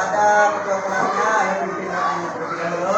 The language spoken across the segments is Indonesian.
kepada ketua kelasnya, ayo pimpin doanya terlebih dahulu.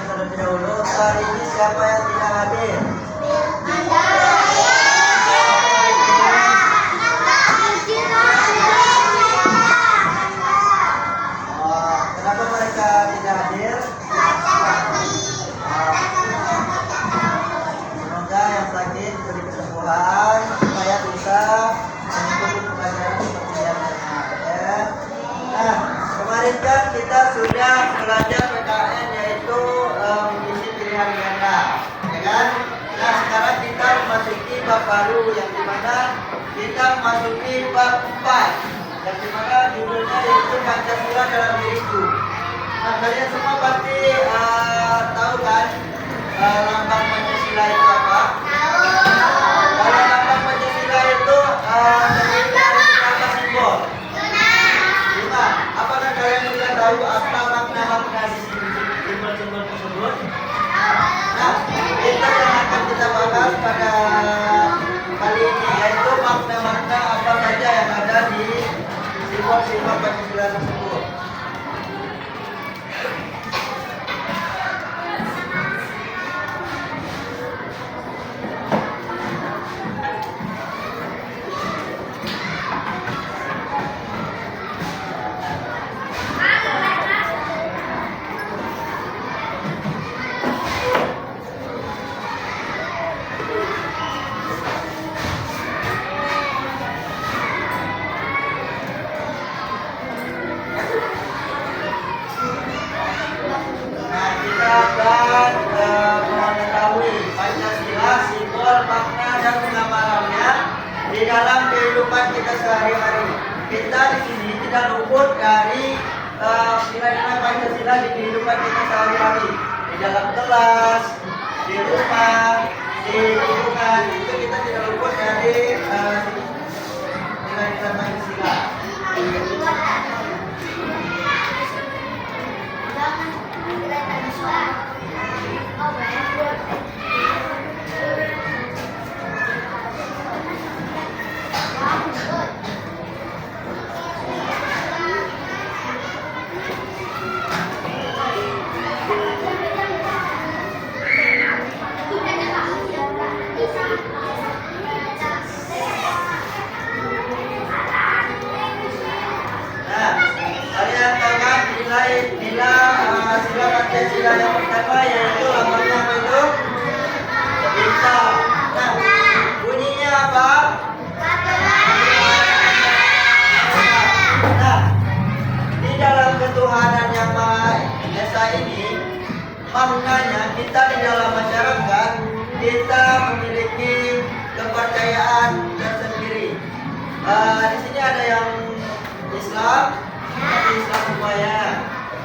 Terlebih dahulu, hari ini siapa yang tidak hadir? Kenapa mereka tidak hadir? Semoga yang sakit diberi kesembuhan supaya bisa mengikuti pelajaran seperti biasanya. Ya. Nah, kemarin kan kita sudah belajar PKN yaitu mengisi pilihan ganda, ya kan? Nah, sekarang kita memasuki bab baru yang dimana kita memasuki bab 4 yang dimana judulnya yaitu Pancasila dalam diriku. Nah, kalian semua pasti tahu kan lambang Pancasila itu apa? Kalau lambang Pancasila itu terdiri dari berapa simbol? 5. Apakah kalian sudah tahu apa makna di simbol-simbol tersebut? Nah, kita yang akan kita bahas pada kali ini yaitu makna-makna apa saja yang ada di simbol-simbol Pancasila tersebut. Dan mengetahui Pancasila, simbol, makna dan pengamalannya di dalam kehidupan kita sehari-hari. Kita di sini tidak luput dari nilai-nilai Pancasila di kehidupan kita sehari-hari. Di dalam kelas, di rumah, di lingkungan itu kita tidak luput dari nilai-nilai Pancasila. Sila Pancasila yang pertama yaitu lambangnya apa itu? Bintang. Nah, bunyinya apa? Nah, di dalam ketuhanan yang Maha Esa ini, maknanya kita di dalam masyarakat kita memiliki kepercayaan tersendiri. Di sini ada yang Islam, Islam semuanya.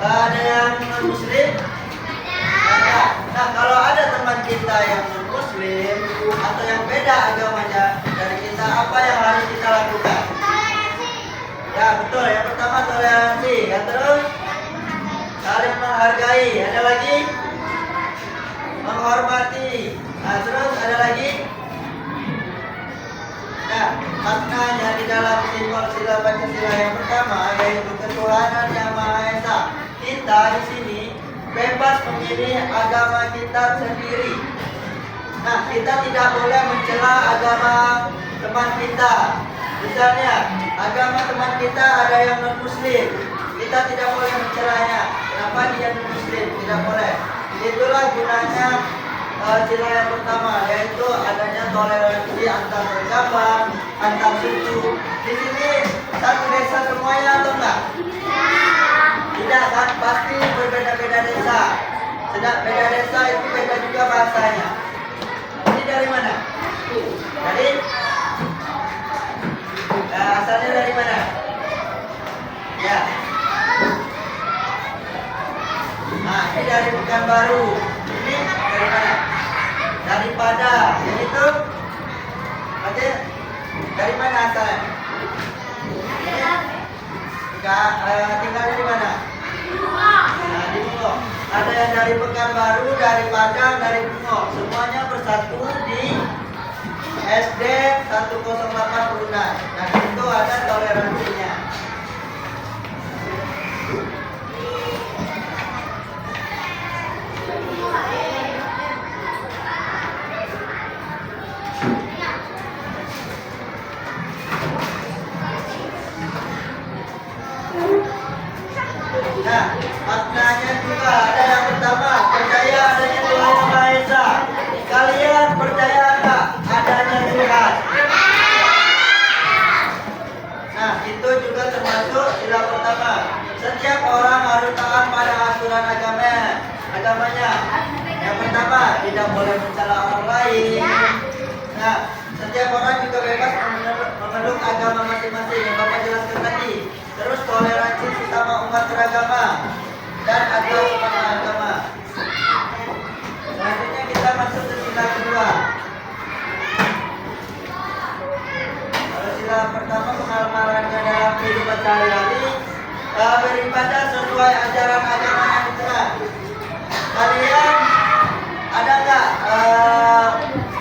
Ada yang non-muslim? Ada. Nah, kalau ada teman kita yang non-muslim atau yang beda agamanya dari kita, apa yang harus kita lakukan? Ya, betul. Yang pertama toleransi. Yang terus saling menghargai. Ada lagi? Menghormati. Nah, terus ada lagi? Nah, maknanya di dalam simbol sila Pancasila yang pertama yaitu ketuhanan yang Maha Esa. Kita di sini bebas memilih agama kita sendiri. Nah, kita tidak boleh mencela agama teman kita. Misalnya, agama teman kita ada yang non-muslim, kita tidak boleh mencelanya. Kenapa dia non-muslim? Tidak boleh. Itulah gunanya sila yang pertama, yaitu adanya toleransi antar beragama, antar suku. Di sini satu desa semuanya atau enggak? Tidak kan? Pasti berbeda-beda desa. Sedang beda desa itu beda juga bahasanya. Ini dari mana? Dari? Asalnya dari mana? Ya. Nah, ini dari Pekanbaru. Ini dari mana? Dari Padang. Jadi itu berarti dari mana asalnya? Tinggalnya di mana? Nah, di Bungo. Ada yang dari Pekanbaru, dari Padang, dari Bungo. Semuanya bersatu di SD 108 Brunei. Nah, itu ada toleransinya. Nah, maknanya juga ada yang pertama, percaya adanya Tuhan Yang Maha Esa. Kalian percaya enggak adanya Tuhan? Nah, itu juga termasuk sila pertama. Setiap orang harus taat pada aturan agamanya. Yang pertama, tidak boleh mencela orang lain. Nah, setiap orang juga bebas memeluk agama masing-masing yang Bapak jelaskan tadi. Terus toleransi sesama umat beragama dan ada agama. Selanjutnya kita masuk ke sila kedua. Kalau sila pertama pengamalannya dalam kehidupan sehari-hari, beribadah sesuai ajaran agama yang benar. Kalian ada nggak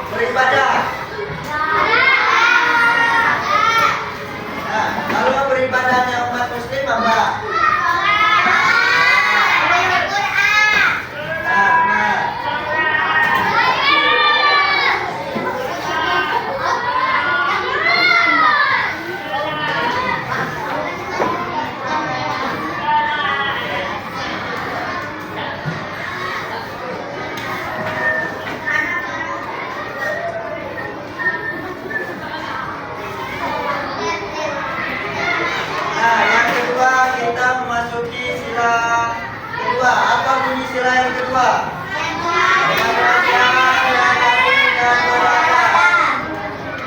beribadah? Nah, kalau beribadahnya umat muslim apa? Kita memasuki sila kedua. Apa bunyi sila yang kedua?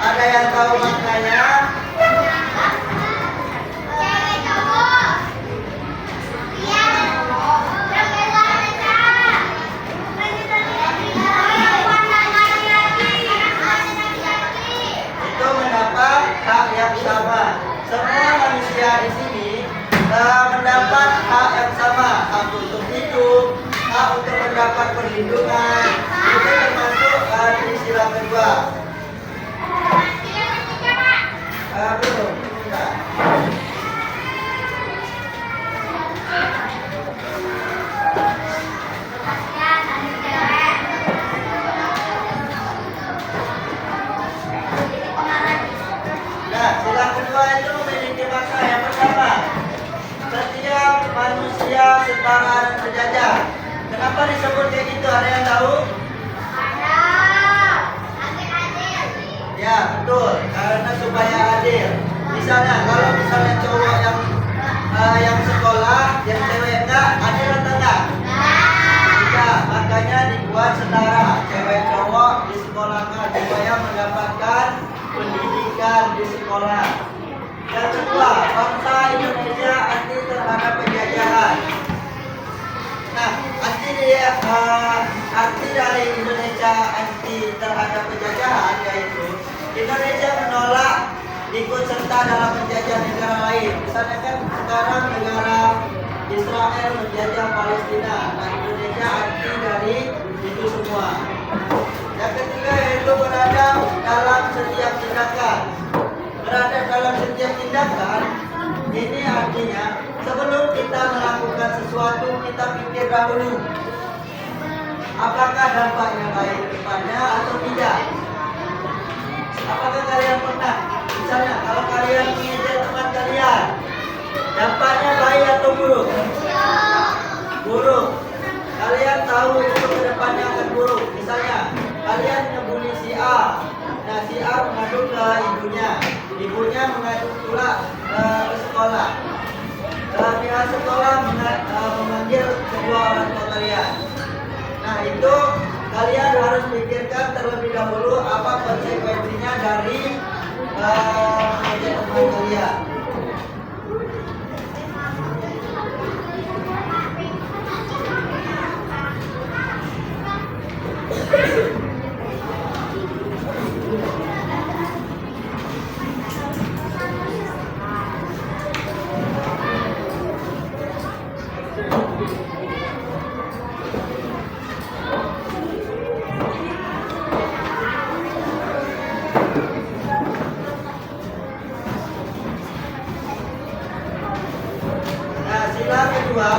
Ada yang tahu maknanya? Itu mendapat hak yang sama. Semua manusia di sini mendapat hak yang sama, hak untuk hidup, hak untuk mendapat perlindungan. Itu termasuk di sila kedua. Belum. Nah, sila kedua itu memiliki makna yang pertama. Setiap manusia setara dan sejajar. Kenapa disebut kayak gitu? Ada yang tahu? Ada. Adil. Ya, betul. Karena supaya adil. Misalnya, kalau misalnya cowok yang sekolah, yang cewek enggak, adil atau enggak? Enggak. Makanya dibuat setara. Cewek cowok disekolahkan supaya mendapatkan pendidikan di sekolah. Yang kedua, bangsa Indonesia anti terhadap penjajahan. Nah, arti dari Indonesia anti terhadap penjajahan yaitu Indonesia menolak ikut serta dalam menjajah negara lain. Misalnya kan sekarang negara Israel menjajah Palestina. Nah, Indonesia anti dari itu semua. Yang ketiga yaitu berada dalam setiap tindakan. Berada dalam setiap tindakan ini artinya sebelum kita melakukan sesuatu, kita pikir dahulu apakah dampaknya baik kedepannya atau tidak. Apakah kalian pernah, misalnya kalau kalian mengejar teman kalian, dampaknya baik atau buruk? Buruk. Kalian tahu itu kedepannya akan buruk. Misalnya kalian ngebully si A, nah si A mengadu ke ibunya mengadu pula ke sekolah. Pihak sekolah memanggil kedua orang tua kalian. Nah itu kalian harus pikirkan terlebih dahulu apa konsekuensinya dari mengejek teman kalian. Sila kedua,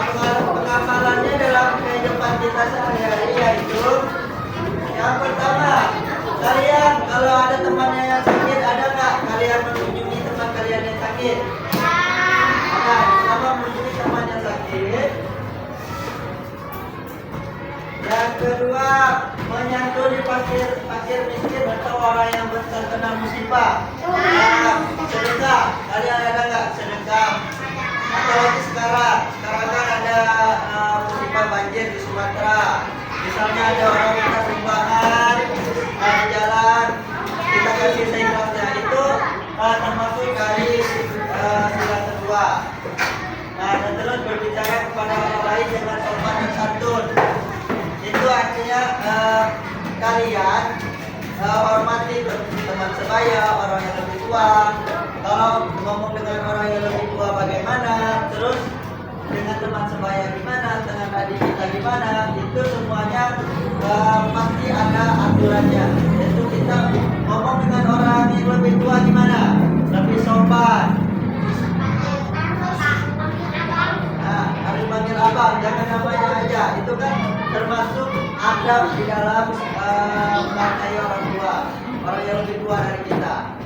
pengamalannya dalam kehidupan kita sehari-hari yaitu yang pertama, kalian kalau ada temannya yang sakit, ada nggak kalian mengunjungi teman kalian yang sakit? Ada. Selama mengunjungi teman yang sakit. Yang kedua, menyantuni fakir miskin atau orang yang terkena musibah. Sedekah, kalian ada nggak sedekah? Apalagi sekarang kan ada musibah banjir di Sumatera. Misalnya ada orang minta sumbangan di jalan, kita kasih seikhlasnya, itu termasuk dari sila kedua. Nah, dan terus berbicara kepada orang lain dengan sopan dan santun. Itu artinya kalian hormati teman sebaya, orang yang lebih tua. Kalau ngomong dengan orang yang lebih tua bagaimana, terus dengan teman sebaya gimana, dengan adik kita gimana, itu semuanya pasti ada aturannya. Itu kita ngomong dengan orang yang lebih tua gimana, lebih sopan. Nah, harus panggil abang, jangan namanya aja. Itu kan termasuk adab di dalam menghargai orang tua, orang yang lebih tua dari kita.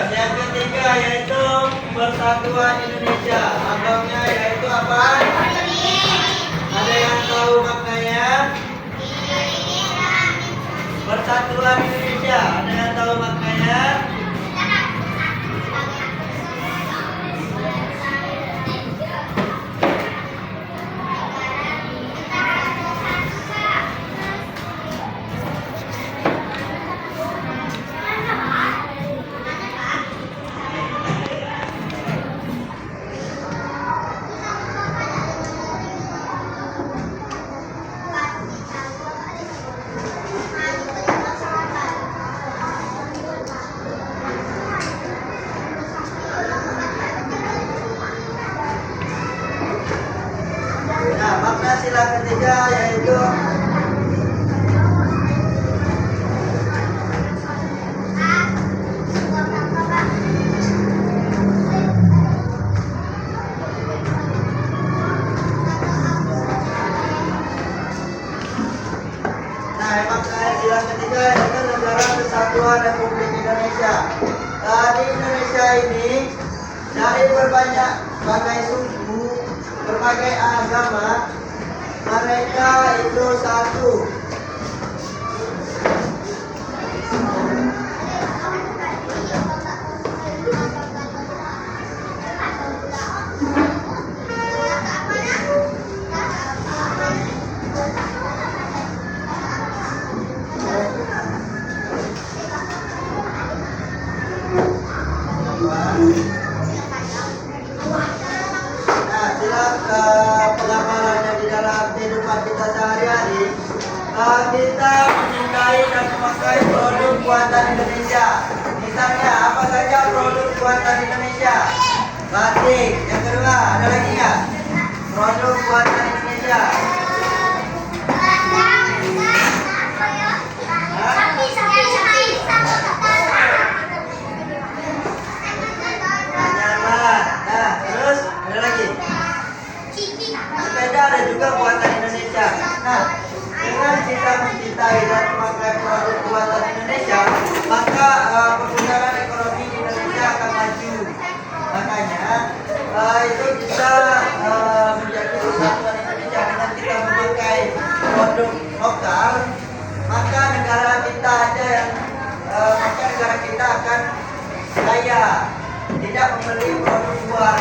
Yang ketiga yaitu Persatuan Indonesia. Abangnya yaitu apa? Ada yang tahu maknanya? Persatuan Indonesia. Ada yang tahu maknanya? Nah, makna sila ketiga yaitu sila ketiga yaitu Negara Kesatuan Republik Indonesia. Di Indonesia ini dari berbagai suku, berbagai agama, mereka itu satu. Pengamalannya di dalam kehidupan kita sehari-hari, kita mencintai dan memakai produk buatan Indonesia. misalnya apa saja produk buatan Indonesia? Batik. Yang kedua, ada lagi nggak? Produk buatan Indonesia. Anyaman. Nah, terus ada lagi. Sepeda ada juga buatan Indonesia. Nah, dengan kita mencintai dan memakai produk buatan Indonesia, maka perputaran ekonomi di Indonesia akan maju. Makanya itu bisa menjadi kesatuan Indonesia dengan kita memakai produk lokal. Maka negara kita akan kaya, tidak membeli produk luar.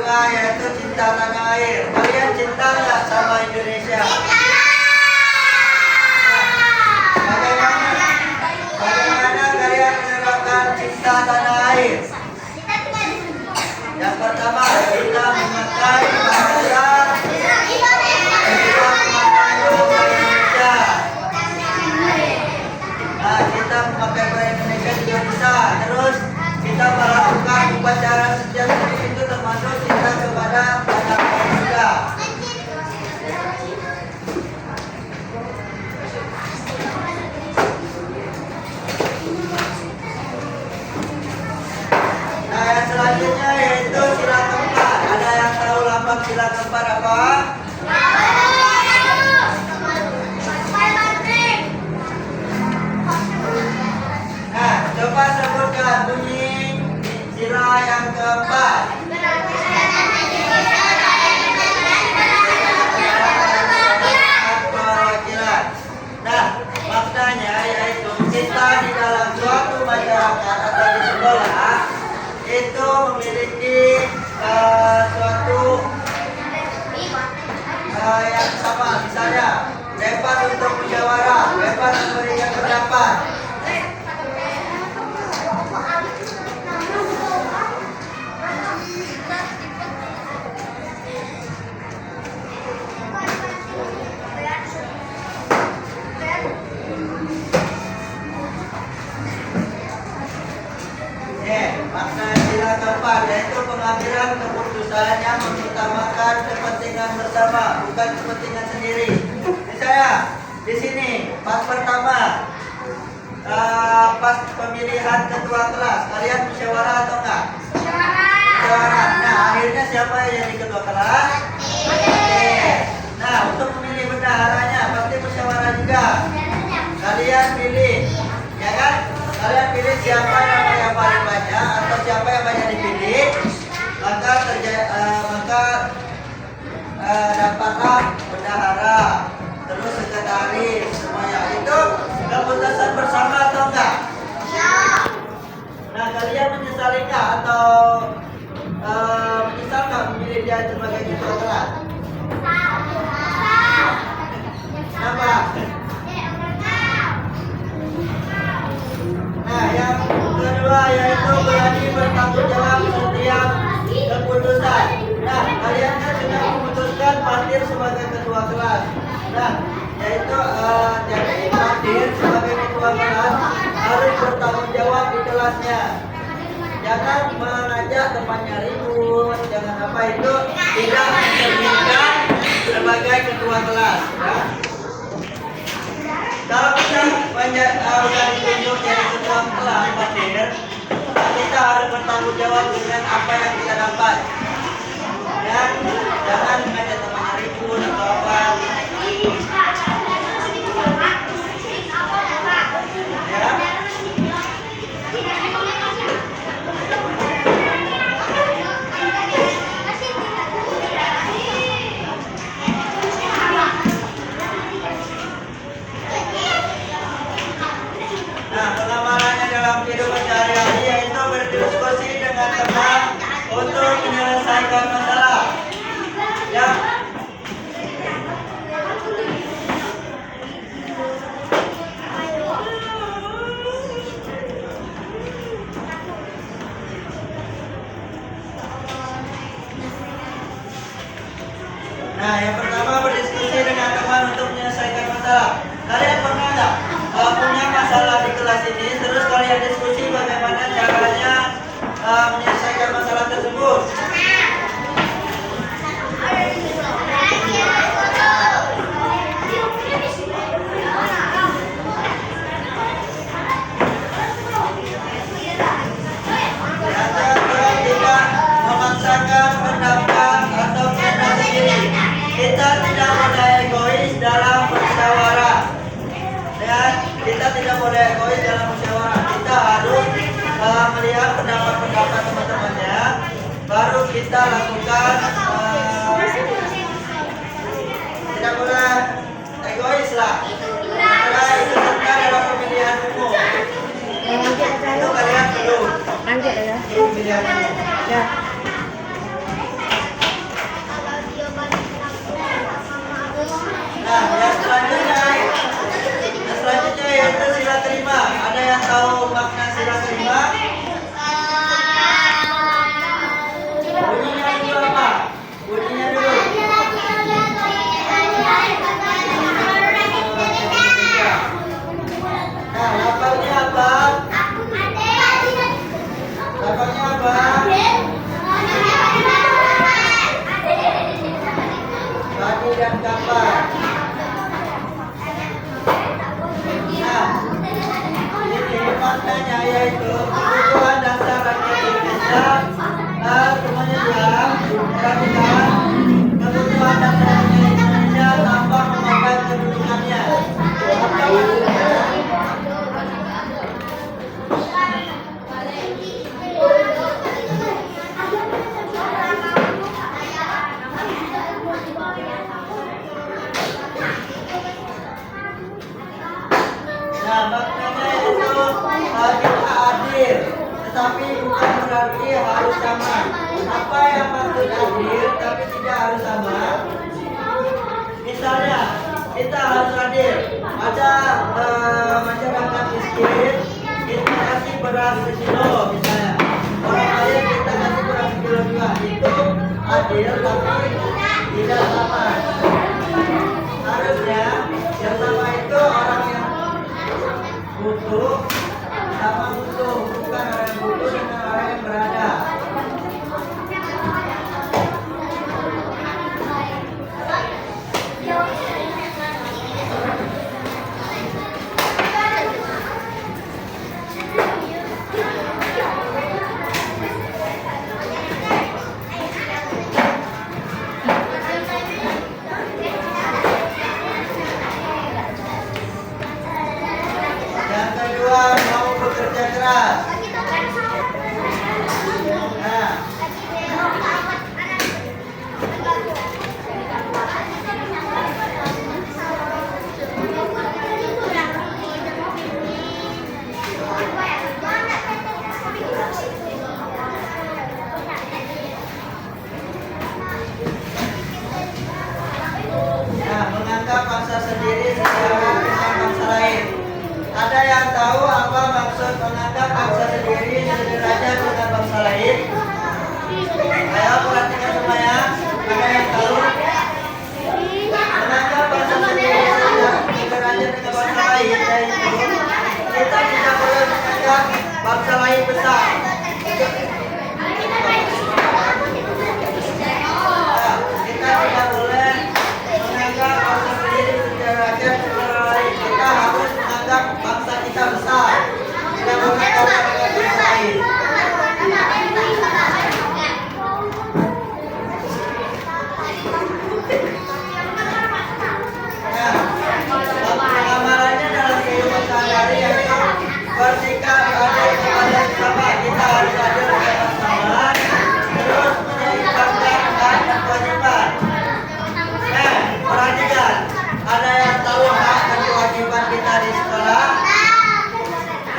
Yaitu cinta tanah air. Kalian cinta nggak sama Indonesia? Bagaimana kalian menerapkan cinta tanah air? Yang pertama, kita memakai bahasa Indonesia. Nah, kita memakai bahasa Indonesia juga bisa. Terus kita melakukan upacara setiap itu termasuk cinta kepada tanah air juga. Nah, yang selanjutnya yaitu sila keempat. Ada yang tahu lambang sila keempat apa? Nah, coba sebutkan bunyi sila yang keempat. Perwakilan. Nah, maknanya yaitu kita di dalam suatu masyarakat atau di sekolah itu memiliki suatu yang sama. Misalnya bebas untuk musyawarah, bebas memberikan pendapat. Makna sila keempat yaitu pengambilan keputusan yang mengutamakan kepentingan bersama, bukan kepentingan sendiri. Misalnya di sini pas pertama pas pemilihan ketua kelas, kalian musyawarah atau enggak? Musyawarah. Nah, akhirnya siapa yang jadi ketua kelas? Nah, untuk memilih bendaharanya pasti musyawarah juga. Kalian pilih, ya kan? Kalian pilih siapa yang paling banyak atau siapa yang banyak dipilih, maka dapatlah bendahara, terus sekretaris, semuanya. Itu keputusan bersama atau enggak? Nah, kalian menyesali enggak atau menyesal enggak memilih dia sebagai ketua kelas? Kenapa? Nah, yang kedua yaitu berani bertanggung jawab setiap keputusan. Nah, kalian kan sudah memutuskan Fatir sebagai ketua kelas. Nah, yaitu jadi Fatir sebagai ketua kelas harus bertanggung jawab di kelasnya. Jangan mengajak temannya ribut, jangan apa itu tidak mencerminkan sebagai ketua kelas. Ya. Kalau kita sudah ditunjuk jadi ketua kelas Fatir, kita harus bertanggung jawab dengan apa yang kita dapat. Ya, jangan mengajak temannya ribut atau apa. Ya. Nah, yang pertama berdiskusi dengan teman untuk menyelesaikan masalah. Kalian pernah nggak punya masalah di kelas ini, terus kalian diskusi bagaimana caranya menyelesaikan masalah tersebut? Memaksakan pendapat atau pendapat sendiri. Kita tidak boleh egois dalam musyawarah. Dan kita tidak boleh egois dalam musyawarah. Kita harus melihat pendapat-pendapat teman-temannya, baru kita lakukan. Tidak boleh egois lah. Karena itu serta dalam pemilihan umum. Itu kalian perlu. Lanjut ya. Pemilihan umum. Ya. Nah, yang selanjutnya yaitu sila terima. Ada yang tahu makna sila terima? Bunyinya dulu apa? Bunyinya dulu. Nah, lafalnya apa? Lafalnya apa? Bagi dan kapal. Ini maknanya yaitu kebutuhan dasar rakyat Indonesia. Semuanya diam, perhatikan. Kebutuhan dasar rakyat Indonesia tanpa memandang kedudukannya. Apa maksudnya? Nah, maknanya itu kita adil, tetapi bukan berarti harus sama. Apa yang maksud adil, tapi tidak harus sama? Misalnya, kita harus adil. Ada masyarakat miskin, kita kasih beras sekilo, misalnya. Orang kaya kita kasih beras sekilo juga. Itu adil, tapi tidak sama. Harusnya yang sama itu orang yang butuh sama butuh, bukan orang yang butuh dengan orang yang berada. Yang kedua, mau bekerja keras. Nah, menganggap bangsa sendiri sejalan dengan bangsa lain. Ada yang tahu apa maksud menganggap bangsa sendiri sederajat dengan bangsa lain? Ayo perhatikan semuanya. Ada yang tahu? Menganggap bangsa sendiri sederajat dengan bangsa lain, yaitu kita tidak boleh menganggap bangsa lain besar. Kita tidak boleh menganggap bangsa sendiri sederajat dengan lain. Kita harus menganggap bangsa kita besar. Tidak boleh menganggap bangsa lain. Pengamalannya dalam kehidupan sehari-hari yaitu bersikap adil kepada sesama. Kita harus adil kepada sesama, terus menyeimbangkan hak dan kewajiban. Perhatikan, ada yang tahu hak dan kewajiban kita di sekolah?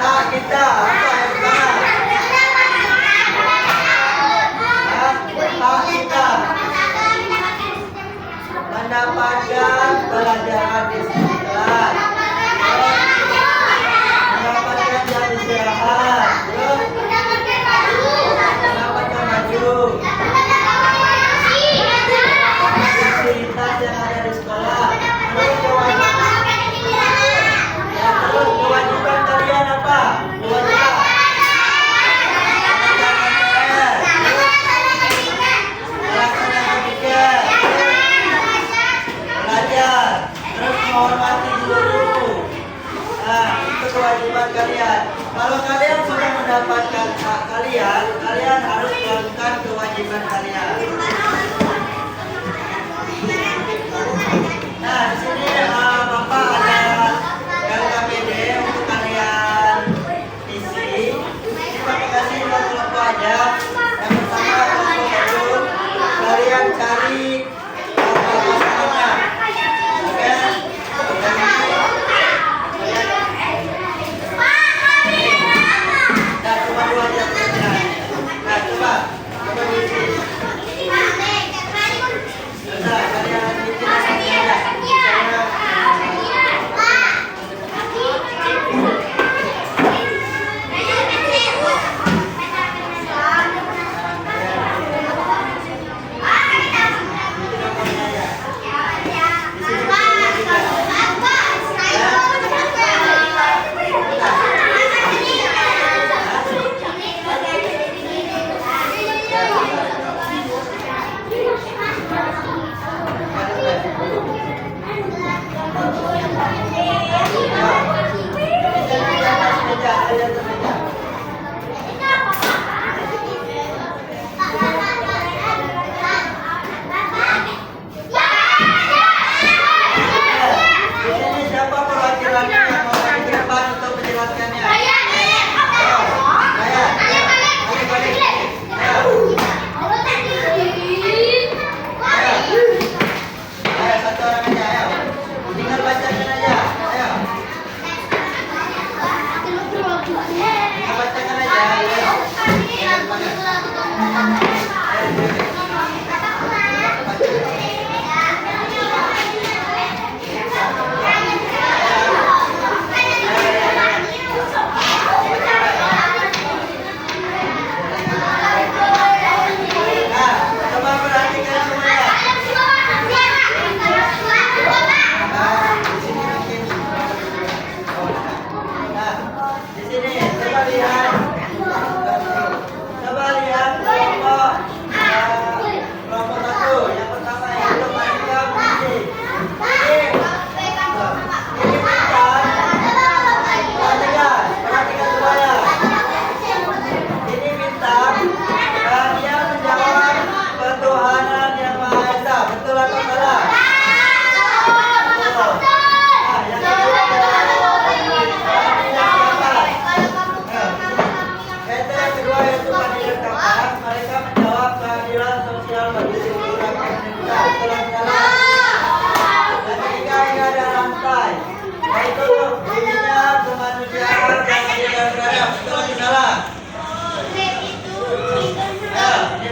Hak kita apa yang pertama? Hak kita mendapatkan pelajaran di sekolah, mendapatkan jam istirahat, terus mendapatkan baju,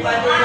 Padi